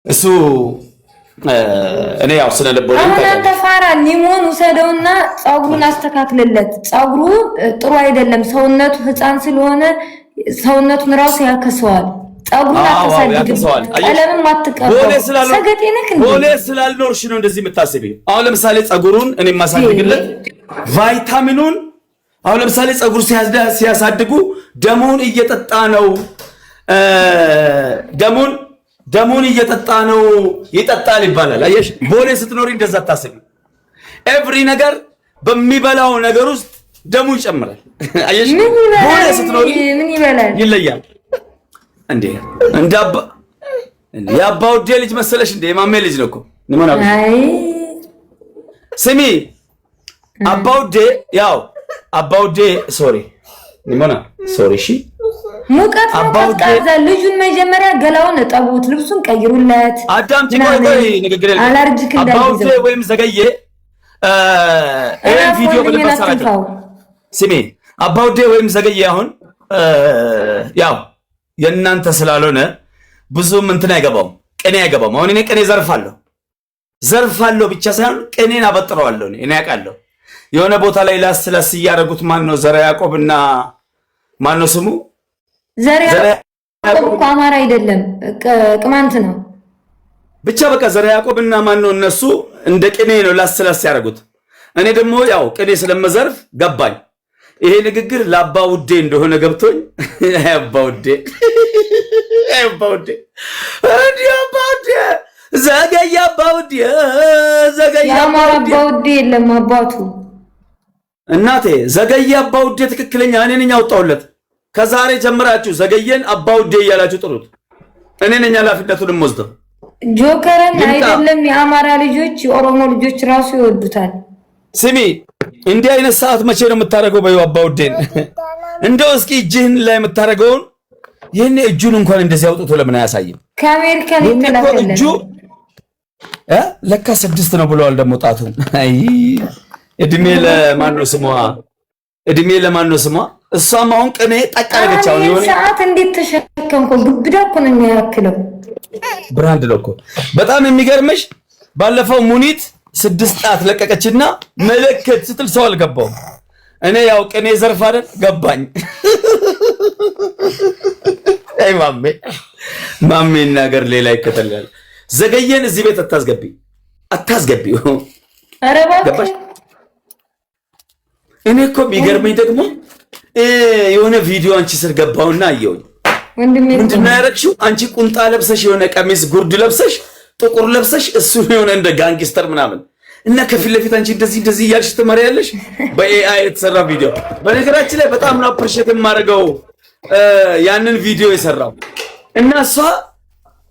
እሱ እኔ ያው ስለ ልቦና አንተ ፋራ ሊሞን ውሰደውና ጸጉሩን አስተካክልለት። ጸጉሩ ጥሩ አይደለም። ሰውነቱ ህፃን ስለሆነ ሰውነቱን ራሱ ያከሰዋል። ጸጉሩን አስተካክልለት። ቀለምም አትቀበው። ሰገጤነክ እንዴ ቦሌ ስላልኖርሽ ነው እንደዚህ የምታስቢው። አሁን ለምሳሌ ጸጉሩን እኔ ማሳድግለት ቫይታሚኑን አሁን ለምሳሌ ጸጉር ሲያሳድጉ ደሙን እየጠጣ ነው ደሙን እየጠጣ ነው ይጠጣል ይባላል። አየሽ ቦሌ ስትኖሪ እንደዛ ታስቢ። ኤቭሪ ነገር በሚበላው ነገር ውስጥ ደሙ ይጨምራል። አየሽ ቦሌ ስትኖሪ ምን ይበላል ይለያል እንዴ እንዳባ ያባውዴ ልጅ መሰለሽ እንዴ የማሜ ልጅ ነው እኮ ንመና አይ ስሚ አባውዴ ሶሪ ንመና ሶሪ እሺ ሙቀት አባውዴ ልጁን መጀመሪያ ገላውን እጠቡት፣ ልብሱን ቀይሩለት። አዳምጪ ቆይ ንግግር አለርጂክ አባውዴ ወይም ዘገየ ቪዲዮ በለበሳችሁ ስሚ አባውዴ ወይም ዘገየ አሁን ያው የእናንተ ስላልሆነ ብዙም እንትን አይገባውም፣ ቅኔ አይገባውም። አሁን እኔ ቅኔ ዘርፋለሁ ብቻ ሳይሆን ቅኔን አበጥረዋለሁ። እኔ ያውቃለሁ የሆነ ቦታ ላይ ላስላስ እያደረጉት ማን ነው ዘራ ያዕቆብና ማን ነው ስሙ ዘራ ያዕቆብ አማራ አይደለም ቅማንት ነው ብቻ በቃ ዘራ ያዕቆብና ማን ነው እነሱ እንደ ቅኔ ነው ላስላስ ያደረጉት። እኔ ደግሞ ያው ቅኔ ስለመዘርፍ ገባኝ ይሄ ንግግር ለአባውዴ እንደሆነ ገብቶኝ አባውዴ ዘገየ አባውዴ አባውዴ የለም አባቱ እናቴ ዘገየ አባውዴ ትክክለኛ እኔ ነኝ ያወጣሁለት። ከዛሬ ጀምራችሁ ዘገየን አባውዴ እያላችሁ ጥሩት። እኔ ነኝ ኃላፊነቱን ወስደው። ጆከርን አይደለም የአማራ ልጆች የኦሮሞ ልጆች ራሱ ይወዱታል። ስሚ እንዲህ አይነት ሰዓት መቼ ነው የምታረገው? በዩ አባውዴን እንደው እስኪ እጅህን ላይ የምታረገውን ይሄን እጁን እንኳን እንደዚህ አውጥቶ ለምን አያሳይም? ከአሜሪካ ሊተላከለ እጁ ለካ 6 ነው ብለዋል ደግሞ ጣቱን። አይ እድሜ ለማን ነው ስሟ? እሷም አሁን ቅኔ ጠቃለች። አሁን ይሆነ ሰዓት እንዴት ተሸከምኩ? ግብዳ እኮ ነው የሚያክለው። ብራንድ ነው እኮ በጣም የሚገርምሽ። ባለፈው ሙኒት 6 ጣት ለቀቀችና መለከት ስትል ሰው አልገባው። እኔ ያው ቅኔ ዘርፍ አይደል ገባኝ። አይ ማሜ ነገር ሌላ ይከተላል። ዘገየን እዚህ ቤት አታስገቢ። ኧረ እባክህ እኔ እኮ ቢገርመኝ ደግሞ የሆነ ቪዲዮ አንቺ ስር ገባውና አየሁኝ። ምንድነው ያደረግሽው? አንቺ ቁንጣ ለብሰሽ የሆነ ቀሚስ ጉርድ ለብሰሽ ጥቁር ለብሰሽ እሱ የሆነ እንደ ጋንግስተር ምናምን እና ከፊት ለፊት አንቺ እንደዚህ እያልሽ ትመሪያለሽ። በኤአይ የተሰራ ቪዲዮ በነገራችን ላይ በጣም ነው አፕሪሼት የማደርገው ያንን ቪዲዮ የሰራው እና እሷ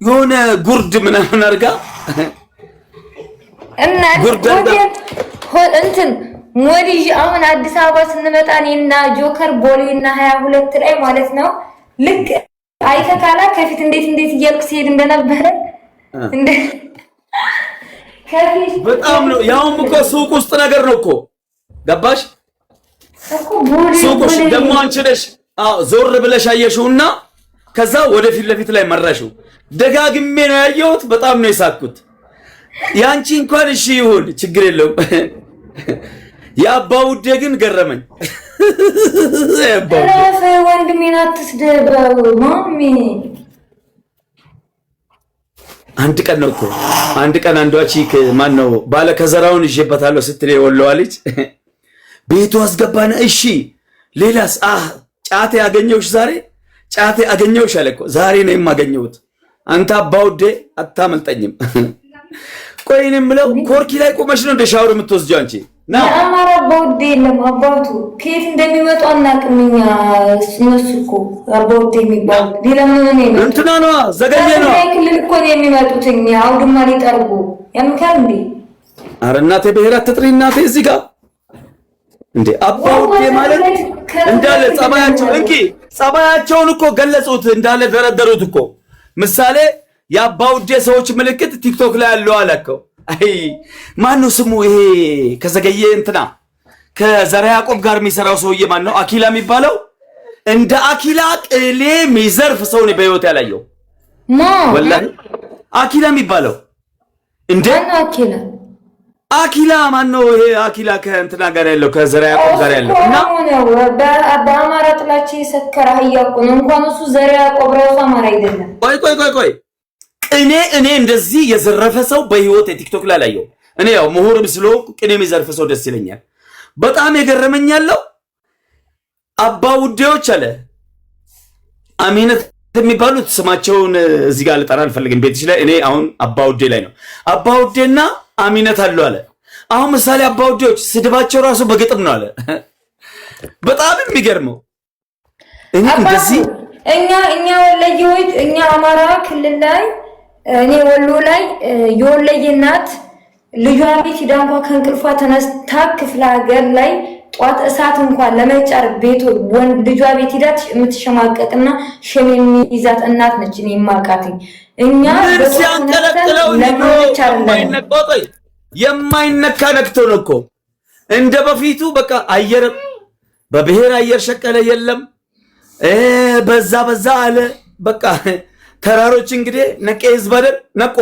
የሆነ ጉርድ ምናምን አድርጋ እና እንትን ሞዲጅ አሁን አዲስ አበባ ስንመጣ እኔና ጆከር ቦሌና 22 ላይ ማለት ነው ልክ አይተካላ ከፊት እንዴት እያልኩ ሲሄድ እንደነበረ እንደ ከፊት በጣም ነው ያውም እኮ ሱቅ ውስጥ ነገር ነው እኮ ገባሽ እኮ ቦሌ ሱቅ ውስጥ ደግሞ አንቺ ነሽ ዞር ብለሽ አየሽውና ከዛ ወደፊት ለፊት ላይ መራሽው። ደጋግሜ ነው ያየሁት። በጣም ነው የሳኩት። ያንቺ እንኳን እሺ ይሁን ችግር የለውም። የአባውዴ ግን ገረመኝ። ረፈ ወንድሜን አትስደበው ማሚ። አንድ ቀን ነው እኮ አንድ ቀን አንዷ ቺክ ማን ነው ባለ ከዘራውን ይዤበታለሁ ስትል የወለዋ ልጅ ቤቱ አስገባና እሺ ሌላስ ጫቴ ያገኘውሽ ዛሬ ጫቴ አገኘውሽ አለ እኮ ዛሬ ነው የማገኘውት። አንተ አባውዴ አታመልጠኝም። ቆይ እኔ የምለው ኮርኪ ላይ ቆመሽ ነው እንደ ሻወር የምትወስጂው አንቺ? ና አማራ አባውዴ የለም አባቱ ከየት እንደሚመጡ አናውቅም እኛ። እነሱ እኮ አባውዴ የሚባሉ ሌላ ምን ነው እንትና ነው ዘገየ ነው ክልል እኮ ነው የሚመጡት። እኛ አውድማ ሊጠርጉ ያምካል እንዴ? ኧረ እናቴ ብሔራት ትጥሪ እናቴ እዚህ ጋር እንዴ አባውዴ ማለት እንዳለ ጸባያቸውን እኮ ገለጹት፣ እንዳለ ደረደሩት እኮ። ምሳሌ የአባውዴ ሰዎች ምልክት ቲክቶክ ላይ ያለው አለከው። አይ ማን ነው ስሙ? ይሄ ከዘገየ እንትና ከዘራ ያዕቆብ ጋር የሚሰራው ሰውዬ ማን ነው? አኪላ የሚባለው እንደ አኪላ ቅሌ የሚዘርፍ ሰው ነው በህይወት ያላየው። ወላሂ አኪላ የሚባለው እንዴ? አኪላ ማን ነው ይሄ? አኪላ ከእንትና ጋር ያለው ከዘራ ያዕቆብ ጋር ያለው እና በአማራ ጥላቻ የሰከረ አህያቁ ነው። እንኳን እሱ ዘራ ያዕቆብ ራሱ አማራ አይደለም። ቆይ እኔ እንደዚህ የዘረፈ ሰው በህይወት ቲክቶክ ላይ አላየሁም። እኔ ያው ምሁርም ስለሆንኩ ቅኔ የሚዘርፍ ሰው ደስ ይለኛል። በጣም የገረመኝ ያለው አባውዴዎች አለ አሚነት የሚባሉት ስማቸውን እዚህ ጋር ልጠራ አልፈልግም። ቤትሽ ላይ እኔ አሁን አባውዴ ላይ ነው። አባውዴና አሚነት አሉ አለ። አሁን ምሳሌ አባውዴዎች ስድባቸው ራሱ በግጥም ነው አለ። በጣም የሚገርመው እንደዚህ እኛ ወለየዎች እኛ አማራ ክልል ላይ እኔ ወሎ ላይ የወለየ እናት ልጇ ቤት ሂዳ እንኳን ከእንቅልፏ ተነስታ ክፍለ ሀገር ላይ ጧት እሳት እንኳን ለመጫር ቤት ልጇ ቤት ሂዳ የምትሸማቀቅና ሸም የሚይዛት እናት ነች። እኔ የማውቃትኝ እኛ በሲያንቀለቅለው የማይነካ ነክቶ ነው እኮ እንደ በፊቱ በቃ አየር በብሔር አየር ሸቀለ የለም በዛ አለ በቃ ተራሮች እንግዲህ ነቄ ህዝብ አይደል ነቁ።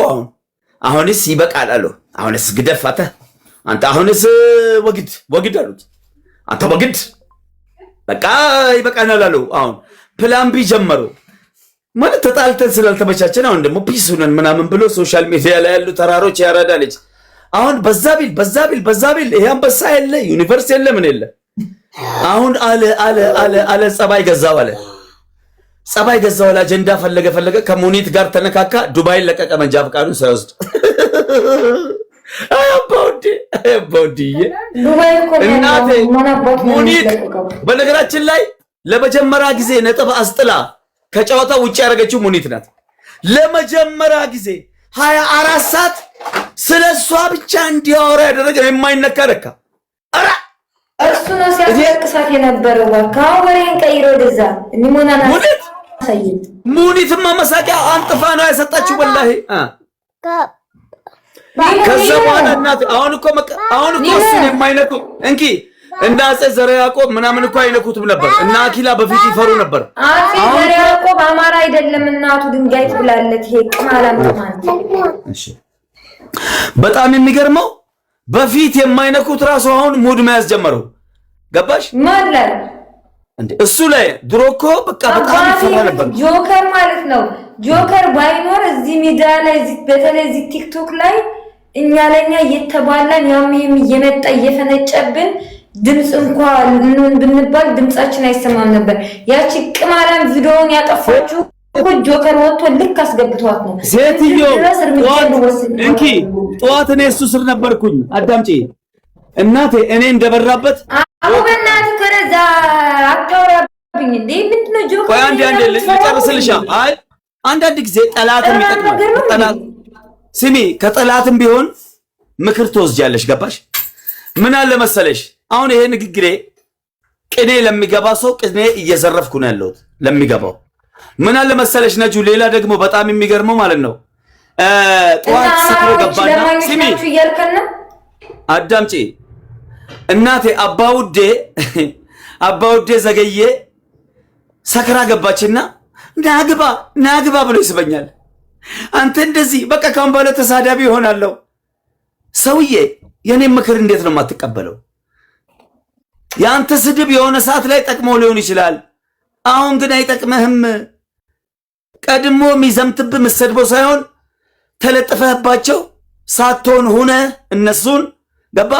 አሁንስ ይበቃል አሉ። አሁንስ ግደፋተ አንተ አሁንስ ወግድ አሉት። አንተ ወግድ በቃ ይበቃናል አሉ። አሁን ፕላን ቢ ጀመሩ ማለት ተጣልተን ስላልተመቻቸን አሁን ደግሞ ፒስ ሆነን ምናምን ብሎ ሶሻል ሚዲያ ላይ ያሉ ተራሮች ያራዳለች። አሁን በዛ ቢል ይሄ አንበሳ የለ ዩኒቨርስ የለ ምን የለ። አሁን አለ ጸባይ ገዛው አለ ጸባይ ገዛው አለ አጀንዳ ፈለገ ከሙኒት ጋር ተነካካ። ዱባይ ለቀቀ መንጃ ፈቃዱን ሳይወስድ አባውዲ እናቴ ሙኒት በነገራችን ላይ ለመጀመሪያ ጊዜ ነጥብ አስጥላ ከጨዋታ ውጪ ያደረገችው ሙኒት ናት። ለመጀመሪያ ጊዜ 24 ሰዓት ስለሷ ብቻ እንዲያወራ ያደረገ የማይነካ ነካ። አራ እሱ ነው ሲያስለቅሳት የነበረው። ካወሬን ቀይሮ ወደዛ ኒሞናና ሙኒትማ መሳቂያ አንጥፋ ነው ያሰጣችው። ወላሂ ከዛ በኋላ እናት አሁን እኮ እሱን የማይነኩ እንኪ እንደ አፄ ዘረ ያዕቆብ ምናምን እኮ አይነኩትም ነበር። እና አኪላ በፊት ይፈሩ ነበር። አፄ ዘረ ያዕቆብ አማራ አይደለም እናቱ ድንጋይ ትብላለች። ይሄ ቅማላም ማለት እሺ። በጣም የሚገርመው በፊት የማይነኩት ራሱ አሁን ሙድ መያዝ ጀመሩ። ገባሽ ማለት እንዴ? እሱ ላይ ድሮ እኮ በቃ በጣም ይፈራ ነበር። ጆከር ማለት ነው። ጆከር ባይኖር እዚህ ሚዲያ ላይ በተለይ እዚህ ቲክቶክ ላይ እኛ ለኛ እየተባላን ያም እየመጣ እየፈነጨብን ድምጽ እንኳን ብንባል ድምጻችን አይሰማም ነበር። ያቺ ቅማላም ቪዲዮውን ያጠፋችው እኮ ጆከር ወጥቶ ልክ አስገብቷት ነው። ሴትዮ እንኪ ጠዋት እኔ እሱ ስር ነበርኩኝ። አዳምጪ እናቴ እኔ እንደበራበት አውበናት ከረዛ አጣውራብኝ እንዴ ምንድነው ጆከር? ቆይ አንዴ ልጨርስልሻ። አይ አንዳንድ ጊዜ ጠላትም ይጠቅማል። ጠላት ስሚ፣ ከጠላትም ቢሆን ምክር ትወስጃለሽ። ገባሽ? ምን አለ መሰለሽ አሁን ይሄ ንግግሬ ቅኔ ለሚገባ ሰው ቅኔ እየዘረፍኩ ነው ያለሁት ለሚገባው። ምን አለ መሰለሽ ነጁ፣ ሌላ ደግሞ በጣም የሚገርመው ማለት ነው ጠዋት ሰክሮ ገባና ስሚ አዳምጪ እናቴ አባውዴ ዘገየ ሰክራ ገባችና ናግባ ብሎ ይስበኛል። አንተ እንደዚህ በቃ ካሁን በኋላ ተሳዳቢ ይሆናለሁ። ሰውዬ የኔን ምክር እንዴት ነው የማትቀበለው? የአንተ ስድብ የሆነ ሰዓት ላይ ጠቅሞ ሊሆን ይችላል። አሁን ግን አይጠቅምህም። ቀድሞ የሚዘምትብህ የምትሰድበው ሳይሆን ተለጥፈህባቸው ሳትሆን ሆነ እነሱን ገባ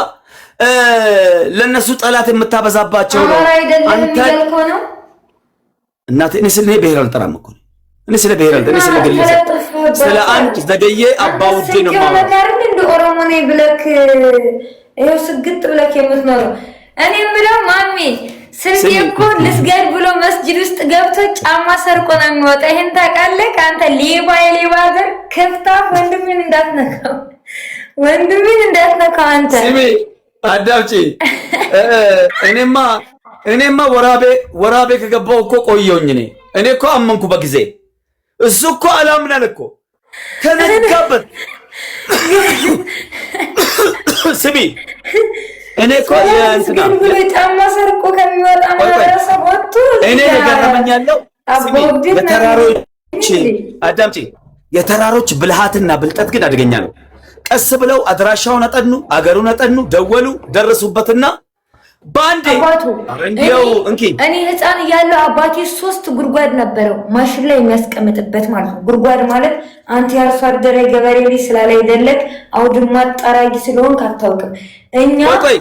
ለነሱ ጠላት የምታበዛባቸው ነው። አንተ እናቴ እኔ ስለ ብሔር አልጠራም እኮ እኔ ስለ ብሔር አልጠራም። እኔ ስለ ግለሰብ ስለ አንድ ዘገየ አባውዴ ነው ማለት ነው። እንደ ኦሮሞ ነኝ ብለክ ይሄው ስግጥ ብለክ የምትኖረው እኔ ምለው ማሚ ስንዴ እኮ ልስገድ ብሎ መስጂድ ውስጥ ገብቶ ጫማ ሰርቆ ነው የሚወጣ። ይሄን ታውቃለህ አንተ? ሌባ ዘር ከፍታ ወንድምን እንዳትነካው አንተ። ስሚ አዳምጪ። እኔማ ወራቤ ከገባው እኮ ቆየሁኝ። እኔ እኮ አመንኩ በጊዜ። እሱ እኮ አላምናል እኮ ከነጋበት። ስሚ እኔ እኮ የእንትና ጫማ ሰርቆ ከሚወጣ ማህበረሰብ ወጥቶ እኔ የገረመኝ ያለው የተራሮች አዳምጪ፣ የተራሮች ብልሃትና ብልጠት ግን አደገኛ ነው። ቀስ ብለው አድራሻውን አጠኑ፣ አገሩን አጠኑ፣ ደወሉ፣ ደረሱበትና ባንዴ እኔ ህፃን እያለሁ አባቴ 3 ጉድጓድ ነበረው ማሽን ላይ የሚያስቀምጥበት ማለት ነው። ጉድጓድ ማለት አንተ ያርሶ አደረ ገበሬ ልጅ ስላላይደለክ አውድማ ጠራጊ ስለሆንክ አታውቅም። እኛ ቆይ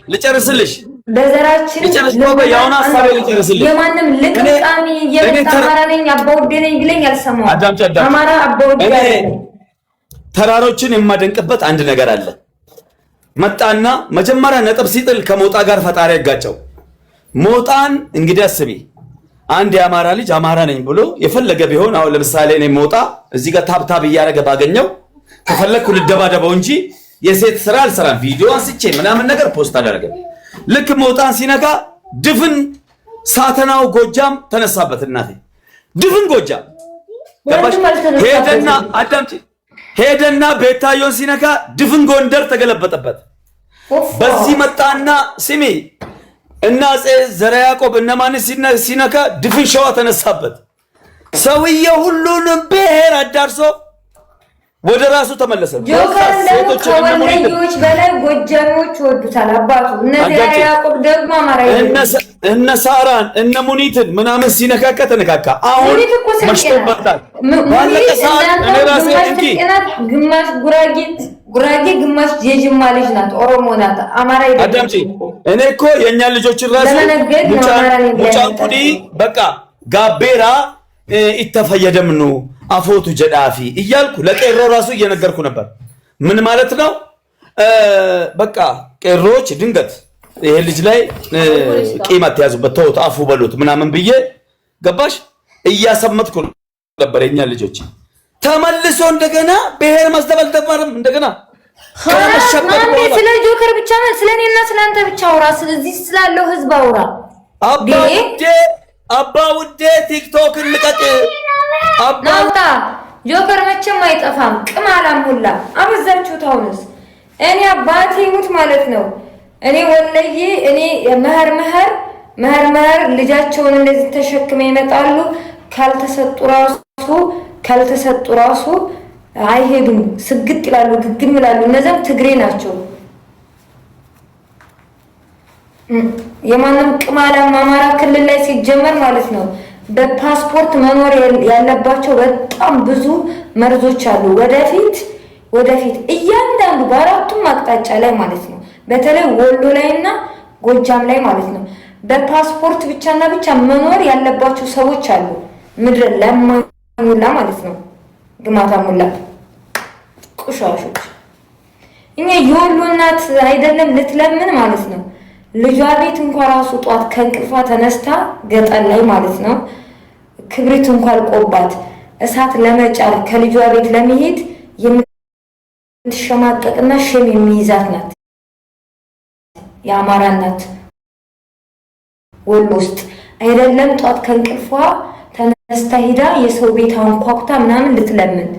ልጨርስልሽ በዘራችን ያውና ሐሳቤ ልጨርስልሽ። የማንም ልቅቃሚ የአማራ ነኝ አባውዴ ነኝ ብለኝ አልሰማሁም። አማራ አባውዴ ተራሮችን የማደንቅበት አንድ ነገር አለ። መጣና መጀመሪያ ነጥብ ሲጥል ከሞጣ ጋር ፈጣሪ ያጋጨው። ሞጣን እንግዲህ አስቢ፣ አንድ የአማራ ልጅ አማራ ነኝ ብሎ የፈለገ ቢሆን አሁን ለምሳሌ እኔ ሞጣ እዚህ ጋር ታብታብ እያደረገ ባገኘው ከፈለኩ ልደባደበው እንጂ የሴት ስራ አልሰራም። ቪዲዮ አንስቼ ምናምን ነገር ፖስት አደረገ። ልክ ሞጣን ሲነካ ድፍን ሳተናው ጎጃም ተነሳበት። እናቴ ድፍን ጎጃም ሄደና አዳምጪ ሄደና ቤታዮን ሲነካ ድፍን ጎንደር ተገለበጠበት። በዚህ መጣና ስሚ እና አፄ ዘርዓ ያዕቆብ እነማን ሲነካ ድፍን ሸዋ ተነሳበት። ሰውየው ሁሉንም ብሔር አዳርሶ ወደ ራሱ ተመለሰ። ከወለዮች በላይ ጎጃሚዎች ወዱታል አባቱ። ዘርዓ ያዕቆብ ደግሞ አማራ እነ ሳራን እነ ሙኒትን ምናምን ሲነካካ ተነካካ። አሁን መሽቶበታል። ባለቀ ሰዓት እኔ ራሴ እንጂ ግማሽ ጉራጌ ግማሽ የጅማ ልጅ ናት፣ ኦሮሞ ናት፣ አማራ አይደለም። አዳምጪ እኔ እኮ የኛ ልጆችን ራሱ ሙጫንቁዲ በቃ ጋቤራ ኢተፈየደምኑ አፎቱ ጀዳፊ እያልኩ ለቄሮ ራሱ እየነገርኩ ነበር። ምን ማለት ነው? በቃ ቄሮች ድንገት ይሄ ልጅ ላይ ቂም አትያዙበት፣ ተውት፣ አፉ በሉት ምናምን ብዬ ገባሽ እያሰመጥኩ ነበር። የኛ ልጆች ተመልሶ እንደገና ብሔር ማስተባል ተማረም እንደገና ስለ ጆከር ብቻ ማለት ስለኔና ስለአንተ ብቻ አውራ፣ ስለዚህ ስላለው ህዝብ አውራ። አባ ውዴ ቲክቶክን ልቀቅ። ናውጣ ጆከር መቼም አይጠፋም። ቅማላም ሁላ አበዛችሁት። አሁንስ እኔ አባቴ ሙት ማለት ነው። እኔ ወለዬ እኔ መህር ልጃቸውን እንደዚህ ተሸክመው ይመጣሉ። ካልተሰጡ ራሱ አይሄዱም። ስግጥ ይላሉ፣ ግግም ይላሉ። እነዛም ትግሬ ናቸው። የማንም ቅማላም አማራ ክልል ላይ ሲጀመር ማለት ነው በፓስፖርት መኖር ያለባቸው በጣም ብዙ መርዞች አሉ። ወደፊት እያንዳንዱ በአራቱም አቅጣጫ ላይ ማለት ነው፣ በተለይ ወሎ ላይና ጎጃም ላይ ማለት ነው በፓስፖርት ብቻና ብቻ መኖር ያለባቸው ሰዎች አሉ። ምድር ለማሙላ ማለት ነው ግማታ ሙላ ቁሻሾች። እኛ የወሎ እናት አይደለም ልትለምን ማለት ነው ልጇ ቤት እንኳን ራሱ ጧት ከእንቅልፏ ተነስታ ገጠር ላይ ማለት ነው ክብሪት እንኳን ቆባት እሳት ለመጫር ከልጇ ቤት ለመሄድ የምትሸማቀቅና ሸም የሚይዛት ናት የአማራ እናት። ወሎ ውስጥ አይደለም ጧት ከእንቅልፏ ተነስታ ሄዳ የሰው ቤት አንኳኩታ ምናምን ልትለምን።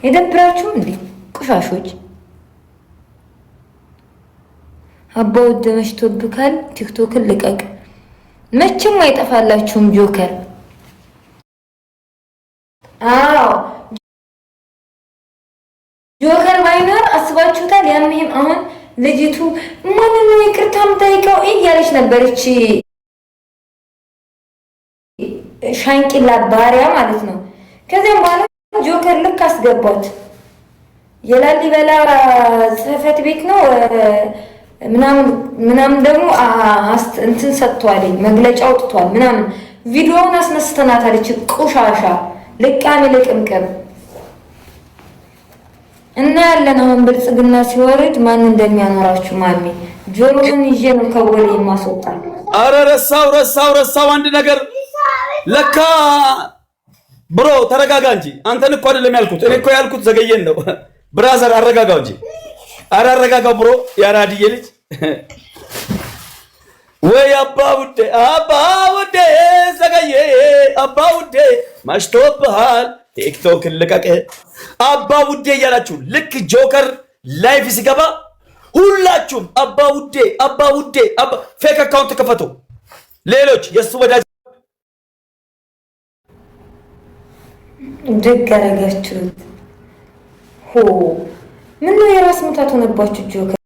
የደብራችሁም እንዴ ቁሻሾች? አባው ደመሽቶብካል። ቲክቶክን ልቀቅ። መቼም አይጠፋላችሁም ጆከር። ጆከር ባይኖር አስባችሁታል? ያምሄም አሁን ልጅቱ ማንን ነው ይቅርታ የምጠይቀው እያለች ነበረች። ሻንቂላ ባሪያ ማለት ነው። ከዚያም በኋላ ጆከር ልክ አስገባት። የላሊበላ ጽሕፈት ቤት ነው ምናምን ደግሞ እንትን ሰጥቷል፣ መግለጫ አውጥቷል ምናምን። ቪዲዮውን አስነስተናታለች። ቆሻሻ ልቃሚ ልቅምቅም እና ያለን አሁን ብልጽግና ሲወርድ ማን እንደሚያኖራችሁ ማሚ ጆሮውን ይዤ ነው ከወሌ የማስወጣው። አረ ረሳው አንድ ነገር ለካ ብሮ ተረጋጋ እንጂ አንተን እኮ አይደለም ያልኩት። እኔ እኮ ያልኩት ዘገየን ነው። ብራዘር አረጋጋው እንጂ አረ አረጋጋው ብሮ ያራድዬ ልጅ ወይ አባ ውዴ ዘገየ አባ ውዴ ማሽቶብሃል። ቲክቶክ ልቀቅ አባ ውዴ እያላችሁ ልክ ጆከር ላይፍ ሲገባ ሁላችሁም አባ ውዴ ፌክ አካውንት ከፈቱ። ሌሎች የሱ ወዳጅ ደግ አደረጋችሁት። ምን ነው የራስ ምታት ሆነባችሁ ጆከር?